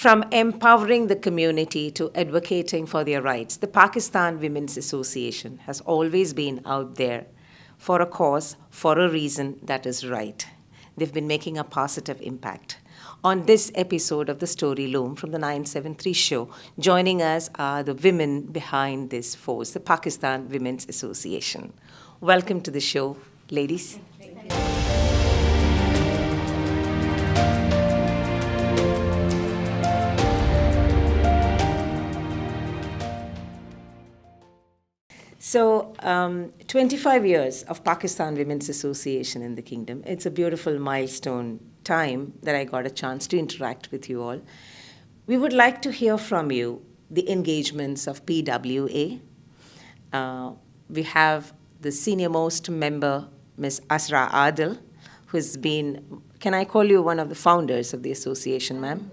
From empowering the community to advocating for their rights, the Pakistan Women's Association has always been out there for a cause, for a reason that is right. They've been making a positive impact. On this episode of the Story Loom from the 973 show, joining us are the women behind this force, the Pakistan Women's Association. Welcome to the show, ladies. So, 25 years of Pakistan Women's Association in the kingdom. It's a beautiful milestone time that I got a chance to interact with you all. We would like to hear from you the engagements of PWA. We have the senior most member, Ms. AZRA ADIL, who's been, can I call you one of the founders of the association, ma'am?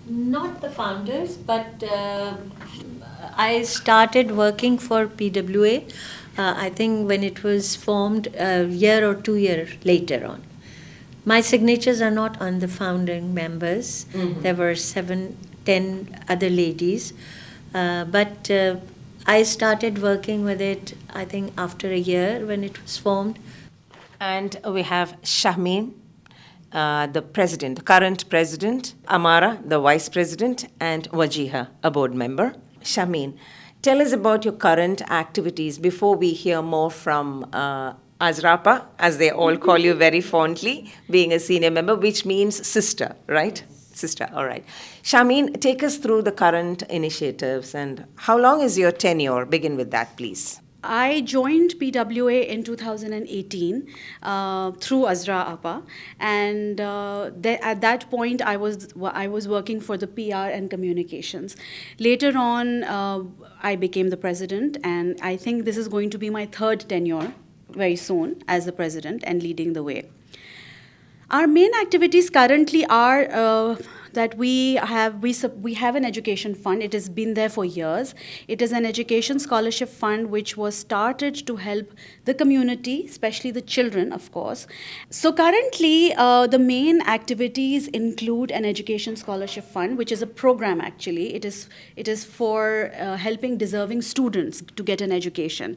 Not the founders, but I started working for PWA, I think when it was formed a year or 2 years later on. My signatures are not on the founding members. Mm-hmm. There were 10 other ladies. But I started working with it, I think, after a year when it was formed. And we have SHAHMEEN, the president, the current president, AMMAR, the vice president, and WAJEEHA, a board member. SHAHMEEN, tell us about your current activities before we hear more from AZRA, as they all call you very fondly, being a senior member, which means sister, right? Sister, all right. SHAHMEEN, take us through the current initiatives and how long is your tenure? Begin with that, please. I joined PWA in 2018 through AZRA APA, and at that point I was working for the PR and communications. Later on, I became the president, and I think this is going to be my third tenure very soon as the president and leading the way. Our main activities currently are that we have an education fund. It has been there for years. It is an education scholarship fund which was started to help the community, especially the children, of course. So currently, the main activities include an education scholarship fund, which is a program actually. It is for helping deserving students to get an education.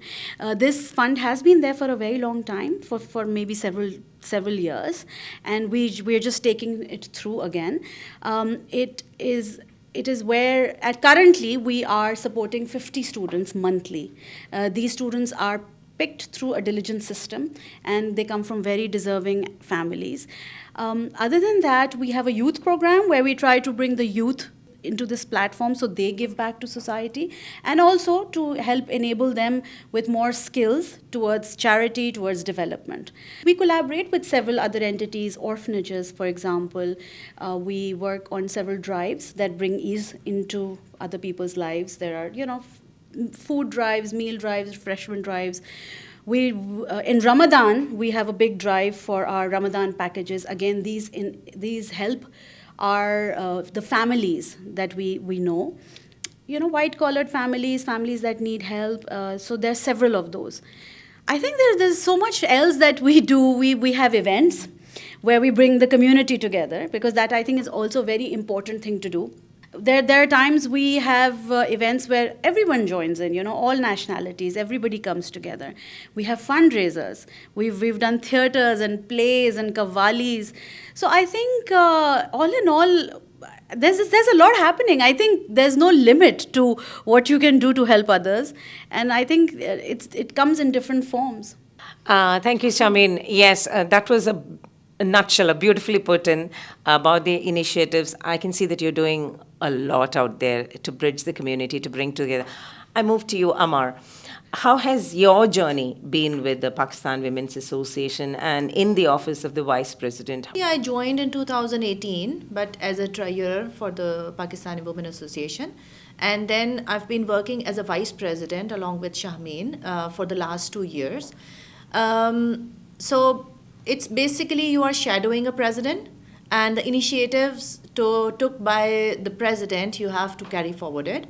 This fund has been there for a very long time, for maybe several years, and we're just taking it through again. It is where currently we are supporting 50 students monthly. These students are picked through a diligence system, and they come from very deserving families. Other than that, we have a youth program where we try to bring the youth into this platform so they give back to society, and also to help enable them with more skills towards charity, towards development. We collaborate with several other entities, orphanages, for example. We work on several drives that bring ease into other people's lives. There are, food drives, meal drives, refreshment drives. In Ramadan, we have a big drive for our Ramadan packages. Again, these help are the families that we know, white-collared families that need help. So there are several of those. I think there's so much else that we do. We have events where we bring the community together, because that, I think, is also a very important thing to do. There are times we have events where everyone joins in, all nationalities, everybody comes together. We have fundraisers. We've done theaters and plays and qawwalis. So I think all in all, there's a lot happening. I think there's no limit to what you can do to help others, and I think it comes in different forms. Thank you, SHAHMEEN. Yes, that was a nutshell, beautifully put in about the initiatives. I can see that you're doing a lot out there to bridge the community, to bring together. I move to you, AMMAR. How has your journey been with the Pakistan Women's Association and in the office of the Vice President? Yeah, I joined in 2018, but as a trier for the Pakistani Women Association. And then I've been working as a Vice President along with SHAHMEEN for the last 2 years. So it's basically you are shadowing a president, and the initiatives took by the president, you have to carry forward it,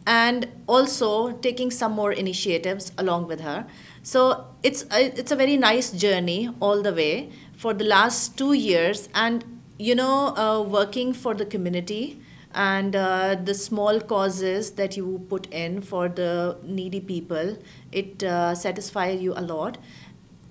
and also taking some more initiatives along with her. So it's a very nice journey all the way for the last 2 years, and working for the community and the small causes that you put in for the needy people, it satisfies you a lot.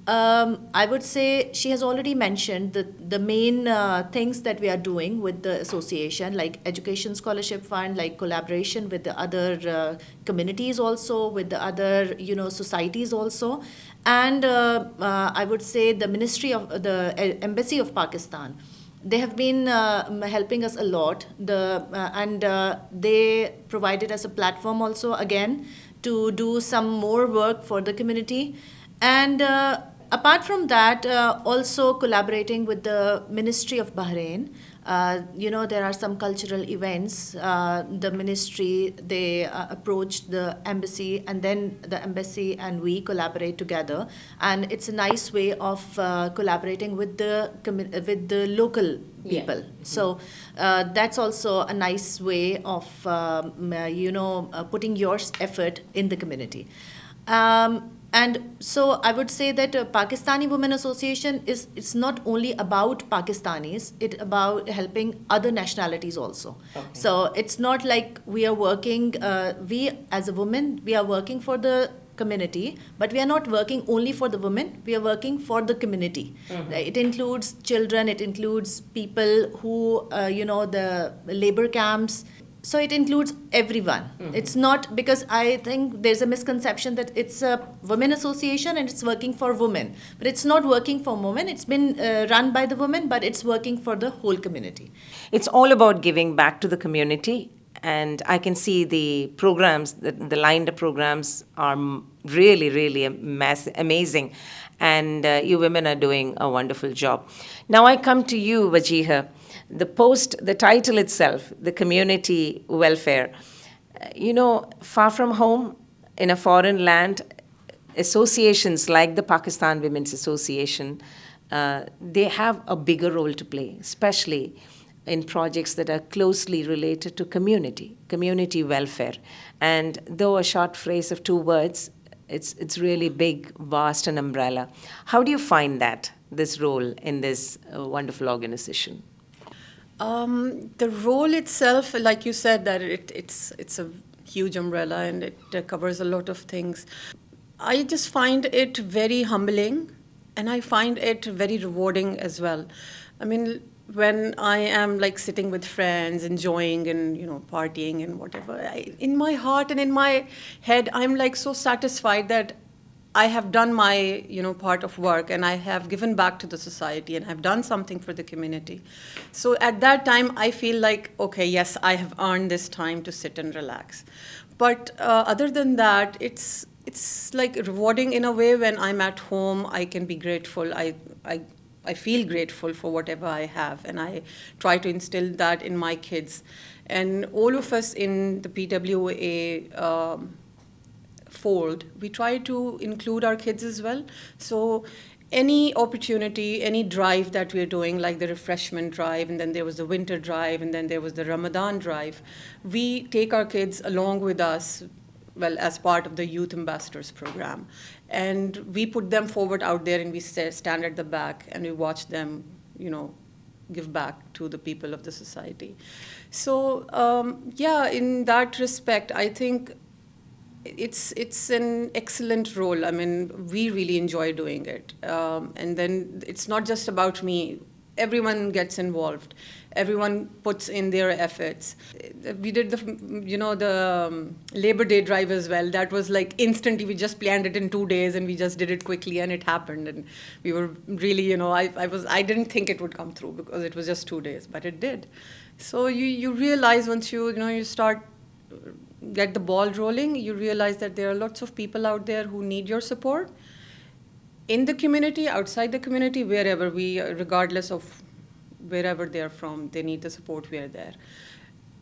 I would say she has already mentioned the main things that we are doing with the association, like education scholarship fund, like collaboration with the other communities also, with the other societies also, and I would say the Ministry of the Embassy of Pakistan. They have been helping us a lot. And they provided us a platform also again to do some more work for the community. And apart from that, also collaborating with the Ministry of Bahrain. There are some cultural events. The ministry, they approached the embassy, and then the embassy and we collaborate together. And it's a nice way of collaborating with the local people. Yeah. So that's also a nice way of putting your effort in the community. And so I would say that Pakistani Women Association it's not only about Pakistanis, it's about helping other nationalities also. Okay. So it's not like we are working, we as a woman, we are working for the community, but we are not working only for the women, we are working for the community. Mm-hmm. It includes children, it includes people who, the labor camps. So it includes everyone. Mm-hmm. It's not, because I think there's a misconception that it's a women association and it's working for women. But it's not working for women. It's been run by the women, but it's working for the whole community. It's all about giving back to the community. And I can see the programs, the lined-up programs are really, really amazing. And you women are doing a wonderful job. Now I come to you, WAJEEHA. The title itself, the community welfare. Far from home, in a foreign land, associations like the Pakistan Women's Association, they have a bigger role to play, especially in projects that are closely related to community welfare. And though a short phrase of 2 words, it's really big, vast, and umbrella. How do you find this role in this wonderful organization? The role itself, like you said, that it's a huge umbrella and it covers a lot of things. I just find it very humbling, and I find it very rewarding as well. I mean, when I am like sitting with friends, enjoying and partying and whatever, in my heart and in my head, I'm like so satisfied that I have done my part of work, and I have given back to the society, and I've done something for the community. So at that time, I feel like, okay, yes, I have earned this time to sit and relax. But other than that, it's like rewarding in a way. When I'm at home, I can be grateful. I feel grateful for whatever I have, and I try to instill that in my kids. And all of us in the PWA fold, we try to include our kids as well. So any opportunity, any drive that we're doing, like the refreshment drive, and then there was the winter drive, and then there was the Ramadan drive, we take our kids along with us, well, as part of the Youth Ambassadors program. And we put them forward out there, and we stand at the back, and we watch them, give back to the people of the society. So, in that respect, I think it's an excellent role. I mean, we really enjoy doing it. And then it's not just about me. Everyone gets involved. Everyone puts in their efforts. We did the Labor Day drive as well. That was like instantly. We just planned it in 2 days, and we just did it quickly, and it happened. And we were really, I didn't think it would come through because it was just 2 days, but it did. So you realize once you start get the ball rolling, you realize that there are lots of people out there who need your support. In the community, outside the community, wherever regardless of wherever they're from, they need the support, we are there.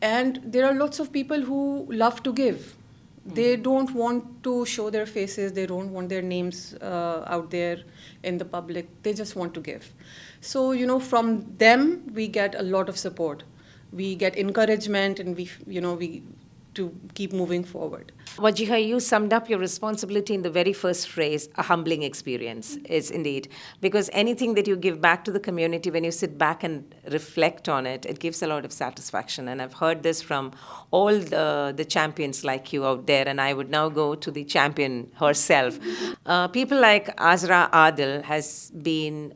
And there are lots of people who love to give. They don't want to show their faces, they don't want their names out there in the public, they just want to give. So, from them, we get a lot of support. We get encouragement, and we to keep moving forward. Wajeeha, you summed up your responsibility in the very first phrase, a humbling experience, is indeed. Because anything that you give back to the community, when you sit back and reflect on it, it gives a lot of satisfaction. And I've heard this from all the champions like you out there, and I would now go to the champion herself. People like AZRA ADIL has been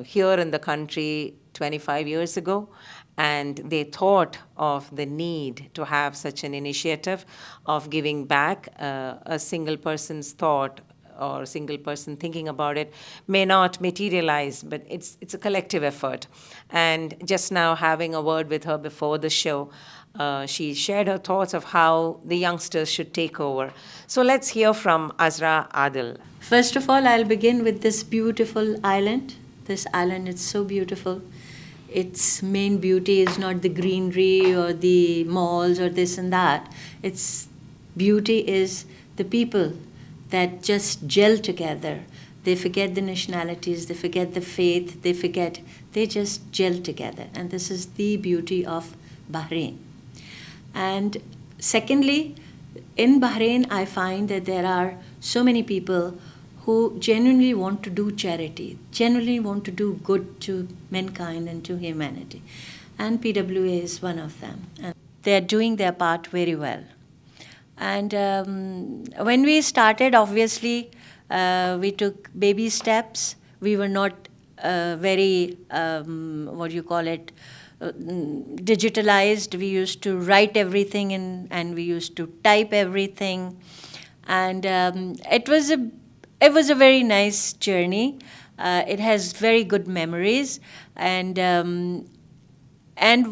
here in the country 25 years ago, and they thought of the need to have such an initiative of giving back. A single person's thought or a single person thinking about it may not materialize, but it's a collective effort. And just now having a word with her before the show, she shared her thoughts of how the youngsters should take over. So let's hear from AZRA ADIL. First of all, I'll begin with this beautiful island. This island is so beautiful. Its main beauty is not the greenery or the malls or this and that. Its beauty is the people that just gel together. They forget the nationalities, they forget the faith, they just gel together. And this is the beauty of Bahrain. And secondly, in Bahrain, I find that there are so many people who genuinely want to do charity, genuinely want to do good to mankind and to humanity. And PWA is one of them. And they are doing their part very well. And when we started, obviously, we took baby steps. We were not very, digitalized. We used to write everything and we used to type everything. And it was a very nice journey. It has very good memories, and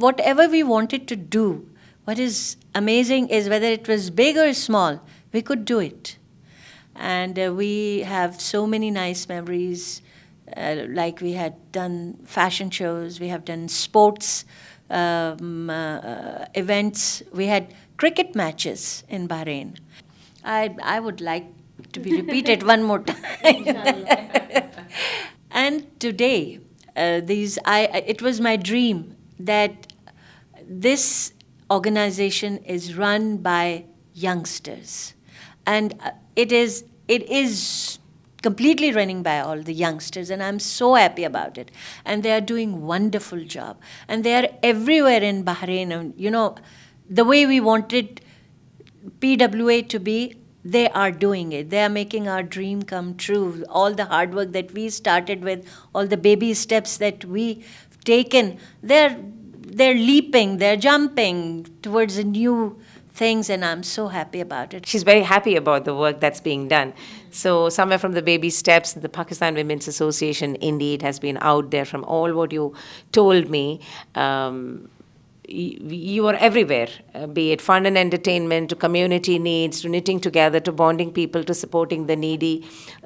whatever we wanted to do, what is amazing is whether it was big or small, we could do it. And we have so many nice memories, like we had done fashion shows, we have done sports events, we had cricket matches in Bahrain. I would like to be repeated one more time. And today, it was my dream that this organization is run by youngsters, and it is completely running by all the youngsters, and I'm so happy about it. And they are doing wonderful job, and they are everywhere in Bahrain. And the way we wanted PWA to be, they are doing it. They are making our dream come true. All the hard work that we started with, all the baby steps that we've taken, they're leaping, they're jumping towards the new things, and I'm so happy about it. She's very happy about the work that's being done. So somewhere from the baby steps, the Pakistan Women's Association indeed has been out there. From all what you told me, you are everywhere, be it fun and entertainment, to community needs, to knitting together, to bonding people, to supporting the needy,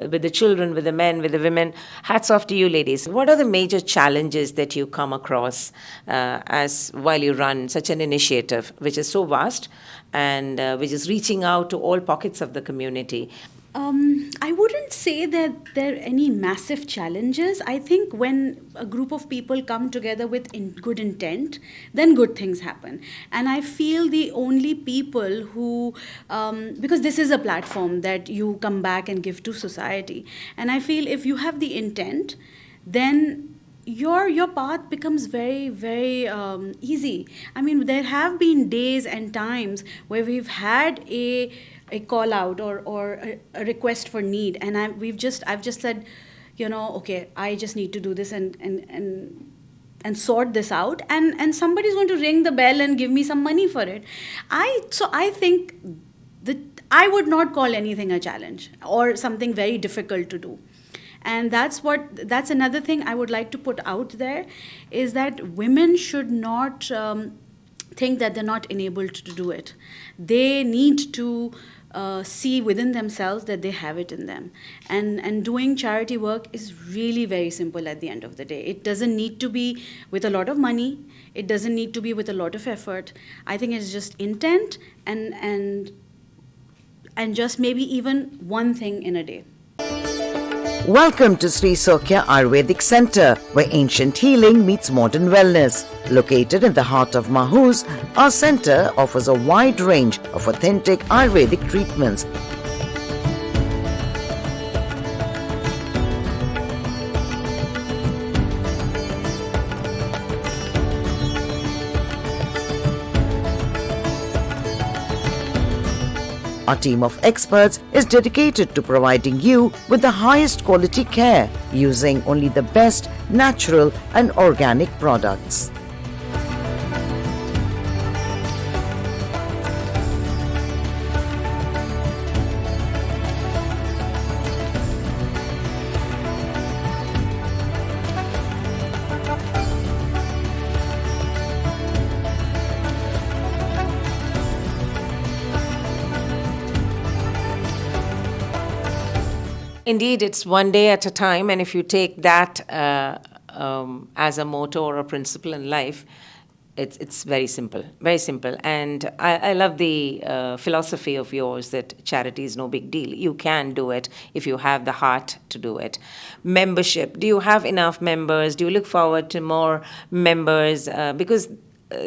with the children, with the men, with the women. Hats off to you, ladies. What are the major challenges that you come across while you run such an initiative, which is so vast and which is reaching out to all pockets of the community? I wouldn't say that there are any massive challenges. I think when a group of people come together with good intent, then good things happen. And I feel the only people who, because this is a platform that you come back and give to society, and I feel if you have the intent, then your path becomes very, very easy. I mean, there have been days and times where we've had a call out or a request for need, and I've just said, okay, I just need to do this and sort this out, and somebody's going to ring the bell and give me some money for it. So I think that I would not call anything a challenge or something very difficult to do. And that's another thing I would like to put out there, is that women should not think that they're not enabled to do it. They need to see within themselves that they have it in them. And doing charity work is really very simple at the end of the day. It doesn't need to be with a lot of money. It doesn't need to be with a lot of effort. I think it's just intent and just maybe even one thing in a day. Welcome to Sri Sokya Ayurvedic Center, where ancient healing meets modern wellness. Located in the heart of Mahuz, our center offers a wide range of authentic Ayurvedic treatments. Our team of experts is dedicated to providing you with the highest quality care using only the best natural and organic products. Indeed, it's one day at a time, and if you take that as a motto or a principle in life, it's very simple, very simple. And I love the philosophy of yours that charity is no big deal. You can do it if you have the heart to do it. Membership, do you have enough members? Do you look forward to more members? Because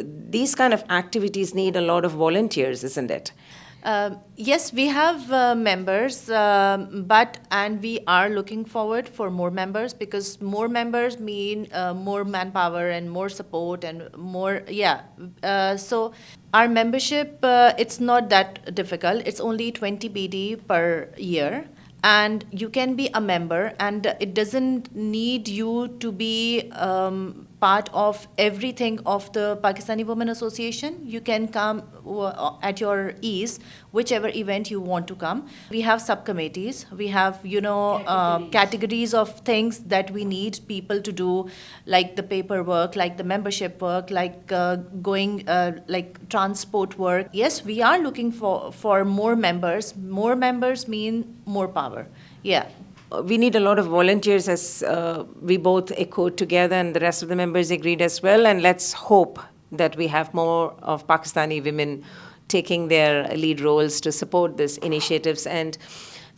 these kind of activities need a lot of volunteers, isn't it? Yes, we have members, and we are looking forward for more members, because more members mean more manpower and more support and more, so our membership, it's not that difficult. It's only 20 BD per year. And you can be a member, and it doesn't need you to be part of everything of the Pakistani Women Association. You can come at your ease, whichever event you want to come. We have subcommittees. We have, categories of things that we need people to do, like the paperwork, like the membership work, like going, like transport work. Yes, we are looking for more members. More members mean more power. Yeah. We need a lot of volunteers, as we both echoed together, and the rest of the members agreed as well. And let's hope that we have more of Pakistani women taking their lead roles to support these initiatives. And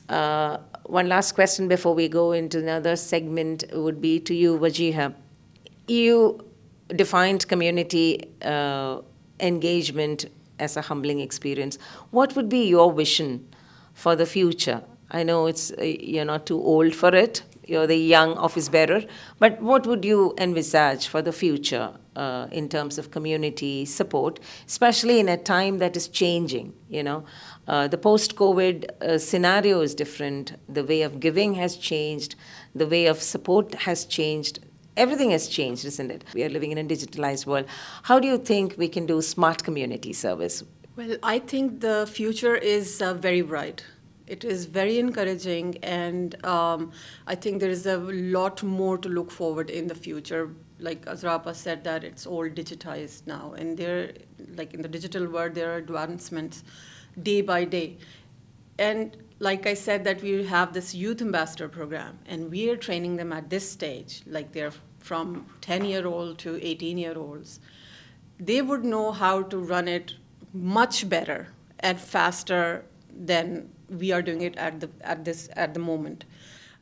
one last question before we go into another segment would be to you, WAJEEHA. You defined community engagement as a humbling experience. What would be your vision for the future? I know you're not too old for it. You're the young office bearer. But what would you envisage for the future in terms of community support, especially in a time that is changing? The post-COVID scenario is different. The way of giving has changed. The way of support has changed. Everything has changed, isn't it? We are living in a digitalized world. How do you think we can do smart community service? Well, I think the future is very bright. It is very encouraging, and I think there is a lot more to look forward in the future. Like AZRA said, that it's all digitized now, and like in the digital world, there are advancements day by day. And like I said, that we have this youth ambassador program, and we are training them at this stage, like they're from 10-year-old to 18-year-olds. They would know how to run it much better and faster than we are doing it at the moment.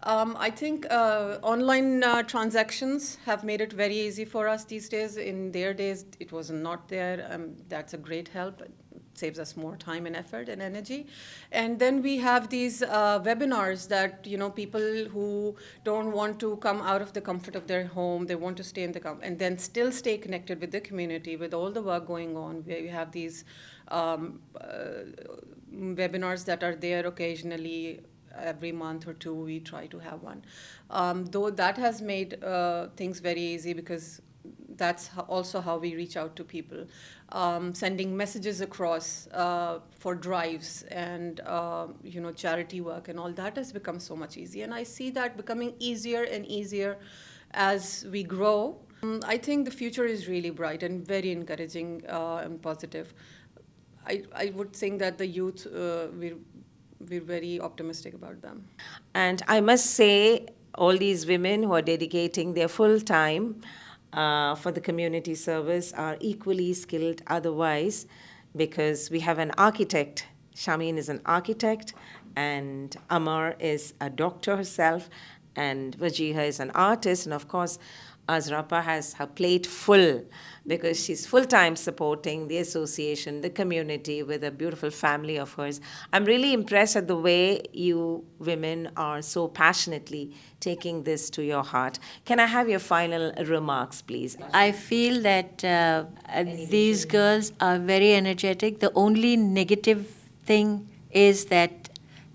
I think online transactions have made it very easy for us these days. In their days, it was not there. That's a great help. It saves us more time and effort and energy. And then we have these webinars that, people who don't want to come out of the comfort of their home, they want to stay in the comfort, and then still stay connected with the community, with all the work going on. We have these webinars that are there occasionally. Every month or two, we try to have one. Though that has made things very easy, because that's also how we reach out to people. Sending messages across for drives and charity work and all that has become so much easier. And I see that becoming easier and easier as we grow. I think the future is really bright and very encouraging and positive. I would think that the youth, we're very optimistic about them. And I must say, all these women who are dedicating their full time for the community service are equally skilled otherwise, because we have an architect. SHAHMEEN is an architect, and AMMAR is a doctor herself, and WAJEEHA is an artist, and of course, AZRA has her plate full because she's full-time supporting the association, the community with a beautiful family of hers. I'm really impressed at the way you women are so passionately taking this to your heart. Can I have your final remarks, please? I feel that these girls are very energetic. The only negative thing is that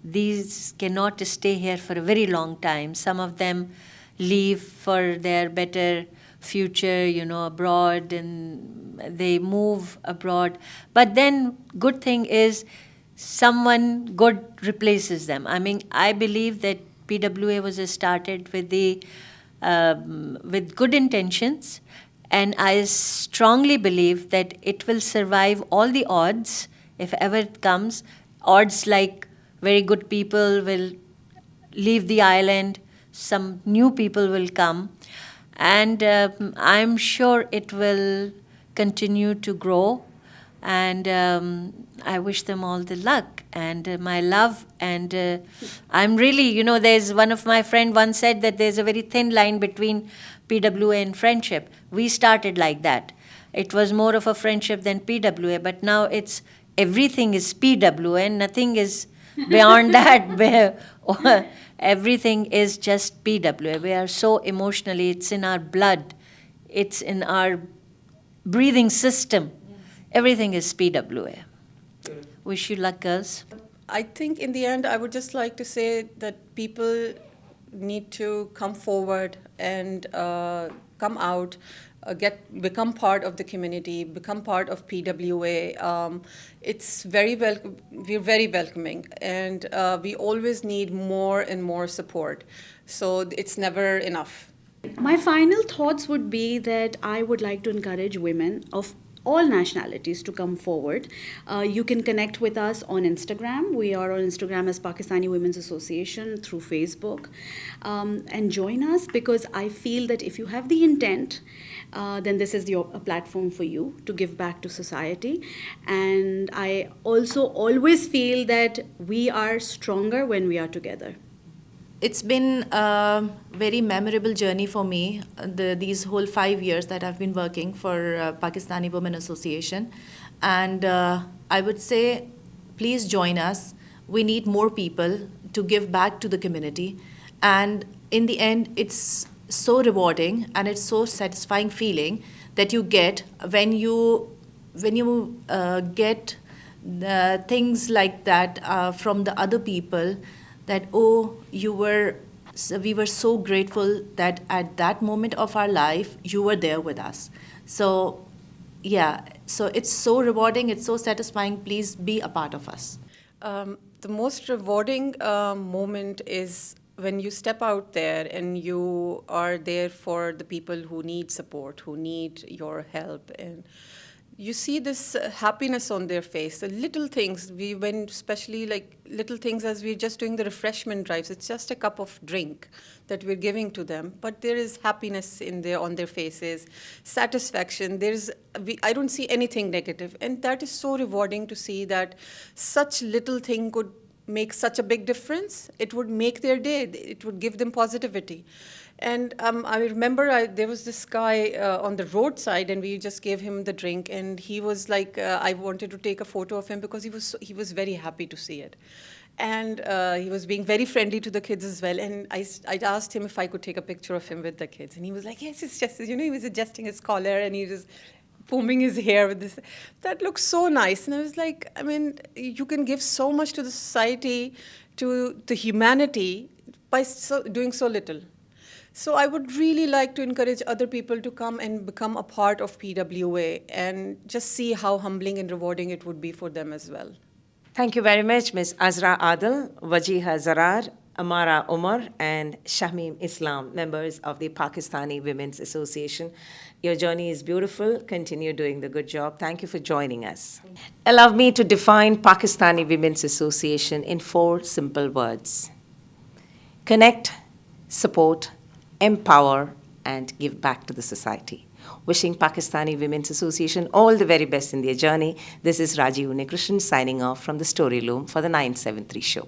these cannot stay here for a very long time. Some of them leave for their better future, abroad, and they move abroad. But then good thing is someone good replaces them. I mean, I believe that PWA was started with with good intentions, and I strongly believe that it will survive all the odds if ever it comes. Odds like very good people will leave the island, some new people will come, and I'm sure it will continue to grow, and I wish them all the luck and my love, and I'm really, there's one of my friend once said that there's a very thin line between PWA and friendship. We started like that. It was more of a friendship than PWA, but now it's everything is PWA and nothing is beyond that. Everything is just PWA. We are so emotionally, it's in our blood, it's in our breathing system. Everything is PWA. Wish you luck, girls. I think in the end, I would just like to say that people need to come forward and come out, become part of the community, become part of PWA. It's we're very welcoming, and we always need more and more support. So it's never enough. My final thoughts would be that I would like to encourage women of all nationalities to come forward. You can connect with us on Instagram. We are on Instagram as Pakistani Women's Association, through Facebook. And join us, because I feel that if you have the intent, then this is a platform for you to give back to society. And I also always feel that we are stronger when we are together. It's been a very memorable journey for me, these whole 5 years that I've been working for Pakistani Women Association. And I would say, please join us. We need more people to give back to the community. And in the end, it's so rewarding and it's so satisfying feeling that you get when you get things like that from the other people, that, oh, we were so grateful that at that moment of our life, you were there with us. So, yeah, so it's so rewarding, it's so satisfying. Please be a part of us. The most rewarding moment is when you step out there and you are there for the people who need support, who need your help, and you see this happiness on their face, the little things. We went, especially like little things as we're just doing the refreshment drives. It's just a cup of drink that we're giving to them, but there is happiness on their faces, satisfaction. I don't see anything negative, and that is so rewarding to see that such little thing could make such a big difference. It would make their day. It would give them positivity. And I remember there was this guy on the roadside, and we just gave him the drink, and he was like, I wanted to take a photo of him because he was very happy to see it. And he was being very friendly to the kids as well. And I asked him if I could take a picture of him with the kids. And he was like, yes, it's just, he was adjusting his collar, and he was combing his hair with this. That looks so nice. And I was like, I mean, you can give so much to the society, to the humanity, by doing so little. So I would really like to encourage other people to come and become a part of PWA and just see how humbling and rewarding it would be for them as well. Thank you very much, Ms. AZRA ADIL, WAJEEHA ZARRAR, AMMAR OMAR, and SHAHMEEN Islam, members of the Pakistani Women's Association. Your journey is beautiful. Continue doing the good job. Thank you for joining us. Allow me to define Pakistani Women's Association in 4 simple words: connect, support, empower, and give back to the society. Wishing Pakistani Women's Association all the very best in their journey. This is Raji Unnikrishnan signing off from the Story Loom for the 973 show.